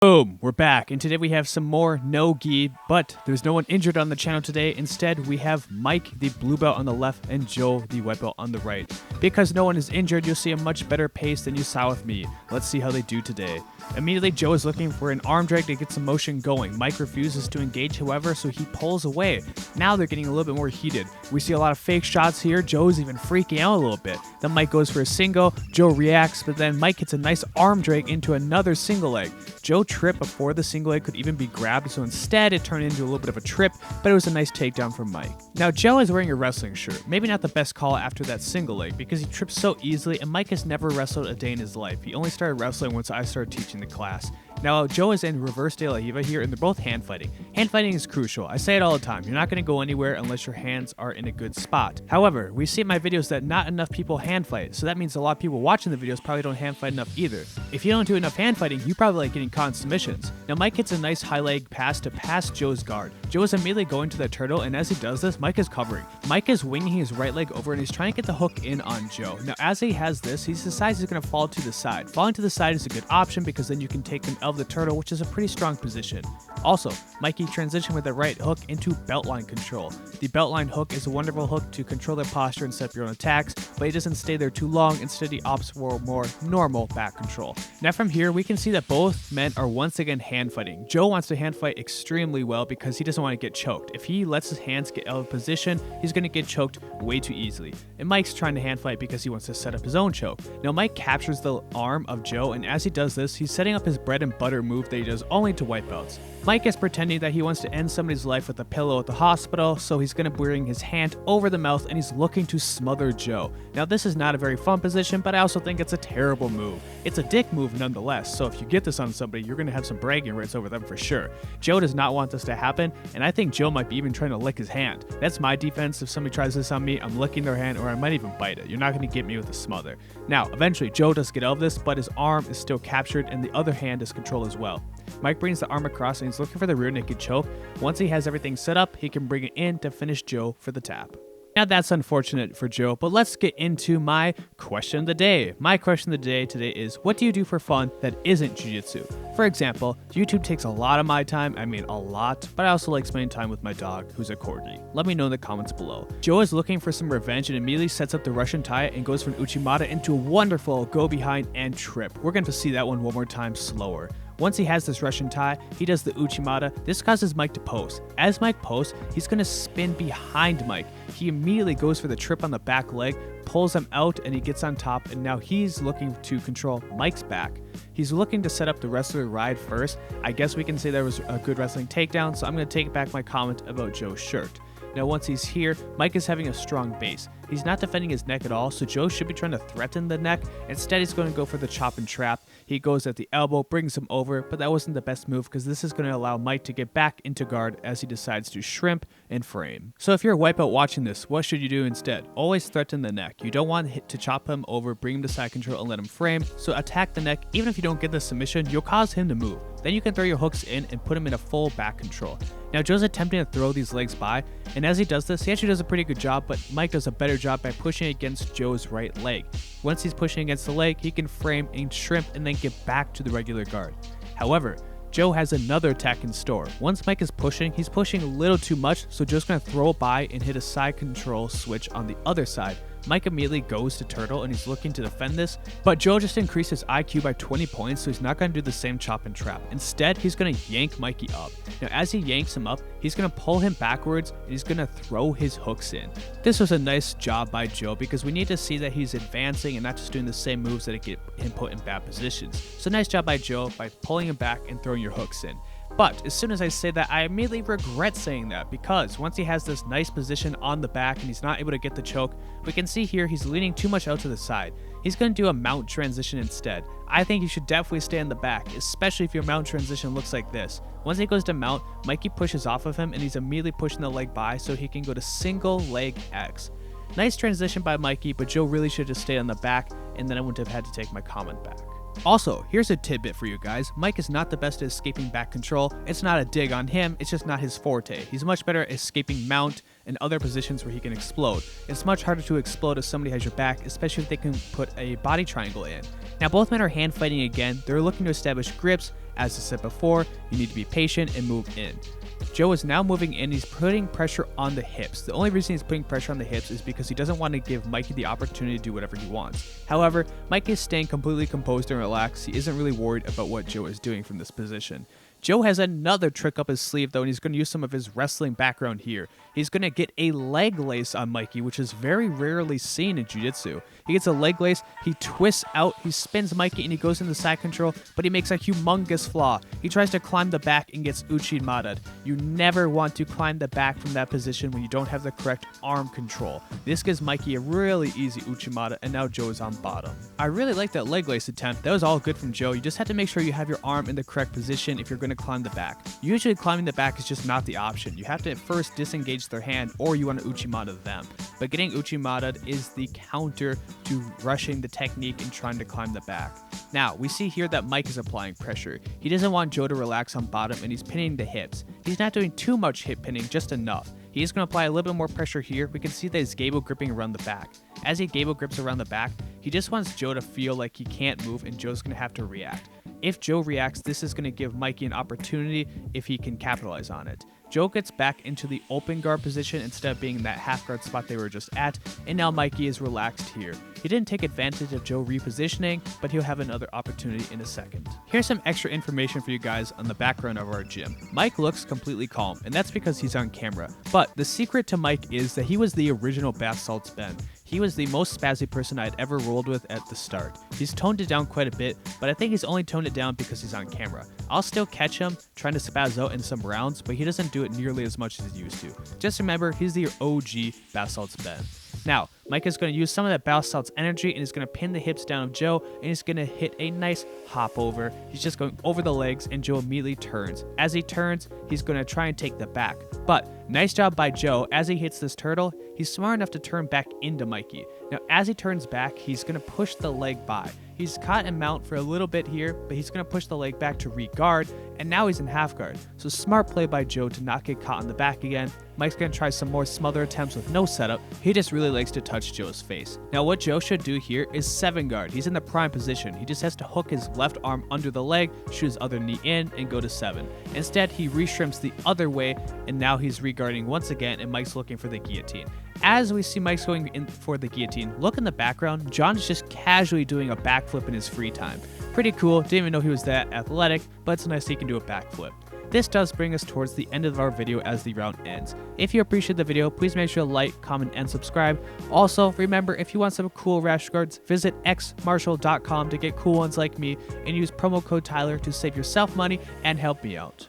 Boom, we're back, and today we have some more no-gi, but there's no one injured on the channel today. Instead, we have Mike, the blue belt on the left, and Joe, the white belt on the right. Because no one is injured, you'll see a much better pace than you saw with me. Let's see how they do today. Immediately, Joe is looking for an arm drag to get some motion going. Mike refuses to engage, however, so he pulls away. Now they're getting a little bit more heated. We see a lot of fake shots here. Joe's even freaking out a little bit. Then Mike goes for a single. Joe reacts, but then Mike hits a nice arm drag into another single leg. Joe tripped before the single leg could even be grabbed, so instead it turned into a little bit of a trip, but it was a nice takedown from Mike. Now Joe is wearing a wrestling shirt. Maybe not the best call after that single leg because he trips so easily, and Mike has never wrestled a day in his life. He only started wrestling once I started teaching the class. Now, Joe is in reverse de la Hiva here, and they're both hand fighting. Hand fighting is crucial. I say it all the time. You're not going to go anywhere unless your hands are in a good spot. However, we see in my videos that not enough people hand fight, so that means a lot of people watching the videos probably don't hand fight enough either. If you don't do enough hand fighting, you probably like getting caught in submissions. Now, Mike hits a nice high leg pass to pass Joe's guard. Joe is immediately going to the turtle, and as he does this, Mike is covering. Mike is winging his right leg over, and he's trying to get the hook in on Joe. Now, as he has this, he decides he's going to fall to the side. Falling to the side is a good option because then you can take him out of the turtle, which is a pretty strong position. Also, Mikey transitioned with the right hook into beltline control. The beltline hook is a wonderful hook to control their posture and set up your own attacks, but he doesn't stay there too long. Instead, he opts for more normal back control. Now from here, we can see that both men are once again hand fighting. Joe wants to hand fight extremely well because he doesn't want to get choked. If he lets his hands get out of position, he's going to get choked way too easily. And Mike's trying to hand fight because he wants to set up his own choke. Now Mike captures the arm of Joe, and as he does this, he's setting up his bread and butter move that he does only to white belts. Mike is pretending that he wants to end somebody's life with a pillow at the hospital, so he's going to bring his hand over the mouth and he's looking to smother Joe. Now this is not a very fun position, but I also think it's a terrible move. It's a dick move nonetheless, so if you get this on somebody, you're going to have some bragging rights over them for sure. Joe does not want this to happen, and I think Joe might be even trying to lick his hand. That's my defense. If somebody tries this on me, I'm licking their hand, or I might even bite it. You're not going to get me with a smother. Now, eventually, Joe does get out of this, but his arm is still captured, and the other hand is controlled as well. Mike brings the arm across, and he's looking for the rear naked choke. Once he has everything set up, he can bring it in to finish Joe for the tap. Now that's unfortunate for Joe, but let's get into my question of the day. My question of the day today is, what do you do for fun that isn't jiu-jitsu? For example, YouTube takes a lot of my time, I mean a lot, but I also like spending time with my dog, who's a corgi. Let me know in the comments below. Joe is looking for some revenge and immediately sets up the Russian tie and goes for an Uchimata into a wonderful go behind and trip. We're going to see that one more time slower. Once he has this Russian tie, he does the Uchimata. This causes Mike to post. As Mike posts, he's going to spin behind Mike. He immediately goes for the trip on the back leg, pulls him out, and he gets on top, and now he's looking to control Mike's back. He's looking to set up the wrestler ride first. I guess we can say there was a good wrestling takedown, so I'm going to take back my comment about Joe's shirt. Now once he's here, Mike is having a strong base. He's not defending his neck at all, so Joe should be trying to threaten the neck. Instead, he's going to go for the chop and trap. He goes at the elbow, brings him over, but that wasn't the best move because this is going to allow Mike to get back into guard as he decides to shrimp and frame. So if you're a white belt watching this, what should you do instead? Always threaten the neck. You don't want to chop him over, bring him to side control, and let him frame. So attack the neck. Even if you don't get the submission, you'll cause him to move. Then you can throw your hooks in and put him in a full back control. Now Joe's attempting to throw these legs by, and as he does this, he actually does a pretty good job, but Mike does a better job by pushing against Joe's right leg. Once he's pushing against the leg, he can frame and shrimp and then get back to the regular guard. However, Joe has another attack in store. Once Mike is pushing, he's pushing a little too much, so Joe's going to throw it by and hit a side control switch on the other side. Mike immediately goes to turtle and he's looking to defend this, but Joe just increased his IQ by 20 points, so he's not going to do the same chop and trap. Instead, he's going to yank Mikey up. Now as he yanks him up, he's going to pull him backwards and he's going to throw his hooks in. This was a nice job by Joe because we need to see that he's advancing and not just doing the same moves that get him put in bad positions. So nice job by Joe by pulling him back and throwing your hooks in. But as soon as I say that, I immediately regret saying that because once he has this nice position on the back and he's not able to get the choke, we can see here he's leaning too much out to the side. He's going to do a mount transition instead. I think you should definitely stay in the back, especially if your mount transition looks like this. Once he goes to mount, Mikey pushes off of him and he's immediately pushing the leg by so he can go to single leg X. Nice transition by Mikey, but Joe really should just stay on the back, and then I wouldn't have had to take my comment back. Also, here's a tidbit for you guys. Mike is not the best at escaping back control. It's not a dig on him, it's just not his forte. He's much better at escaping mount and other positions where he can explode. It's much harder to explode if somebody has your back, especially if they can put a body triangle in. Now both men are hand fighting again. They're looking to establish grips. As I said before, you need to be patient and move in. Joe is now moving in. He's putting pressure on the hips. The only reason he's putting pressure on the hips is because he doesn't want to give Mikey the opportunity to do whatever he wants. However, Mikey is staying completely composed and relaxed. He isn't really worried about what Joe is doing from this position. Joe has another trick up his sleeve though, and he's going to use some of his wrestling background here. He's going to get a leg lace on Mikey, which is very rarely seen in jiu-jitsu. He gets a leg lace, he twists out, he spins Mikey, and he goes into side control, but he makes a humongous flaw. He tries to climb the back and gets uchi-mada'd. You never want to climb the back from that position when you don't have the correct arm control. This gives Mikey a really easy uchi-mada, and now Joe is on bottom. I really like that leg lace attempt. That was all good from Joe. You just have to make sure you have your arm in the correct position if you're going to climb the back. Usually climbing the back is just not the option. You have to first disengage their hand, or you want to uchi-mada them. But getting uchi-mada'd is the counter to rushing the technique and trying to climb the back. Now, we see here that Mike is applying pressure. He doesn't want Joe to relax on bottom, and he's pinning the hips. He's not doing too much hip pinning, just enough. He's going to apply a little bit more pressure here. We can see that he's gable gripping around the back. As he gable grips around the back, he just wants Joe to feel like he can't move, and Joe's going to have to react. If Joe reacts, this is going to give Mikey an opportunity if he can capitalize on it. Joe gets back into the open guard position instead of being in that half guard spot they were just at, and now Mikey is relaxed here. He didn't take advantage of Joe repositioning, but he'll have another opportunity in a second. Here's some extra information for you guys on the background of our gym. Mike looks completely calm, and that's because he's on camera. But the secret to Mike is that he was the original bath salts Ben. He was the most spazzy person I'd ever rolled with at the start. He's toned it down quite a bit, but I think he's only toned it down because he's on camera. I'll still catch him trying to spaz out in some rounds, but he doesn't do it nearly as much as he used to. Just remember, he's the OG bath salts Ben. Now, Mike is going to use some of that bath salts energy, and he's going to pin the hips down of Joe, and he's going to hit a nice hop over. He's just going over the legs, and Joe immediately turns. As he turns, he's going to try and take the back. But nice job by Joe. As he hits this turtle, he's smart enough to turn back into Mikey. Now, as he turns back, he's going to push the leg by. He's caught and mount for a little bit here, but he's going to push the leg back to re-guard, and now he's in half guard. So smart play by Joe to not get caught on the back again. Mike's going to try some more smother attempts with no setup. He just really likes to touch Joe's face. Now what Joe should do here is 7 guard. He's in the prime position. He just has to hook his left arm under the leg, shoot his other knee in, and go to 7. Instead, he re-shrimps the other way, and now he's re-guarding once again, and Mike's looking for the guillotine. As we see Mike's going in for the guillotine, look in the background, John is just casually doing a backflip in his free time. Pretty cool, didn't even know he was that athletic, but it's nice he can do a backflip. This does bring us towards the end of our video as the round ends. If you appreciate the video, please make sure to like, comment, and subscribe. Also, remember, if you want some cool rash guards, visit xmarshall.com to get cool ones like me, and use promo code Tyler to save yourself money and help me out.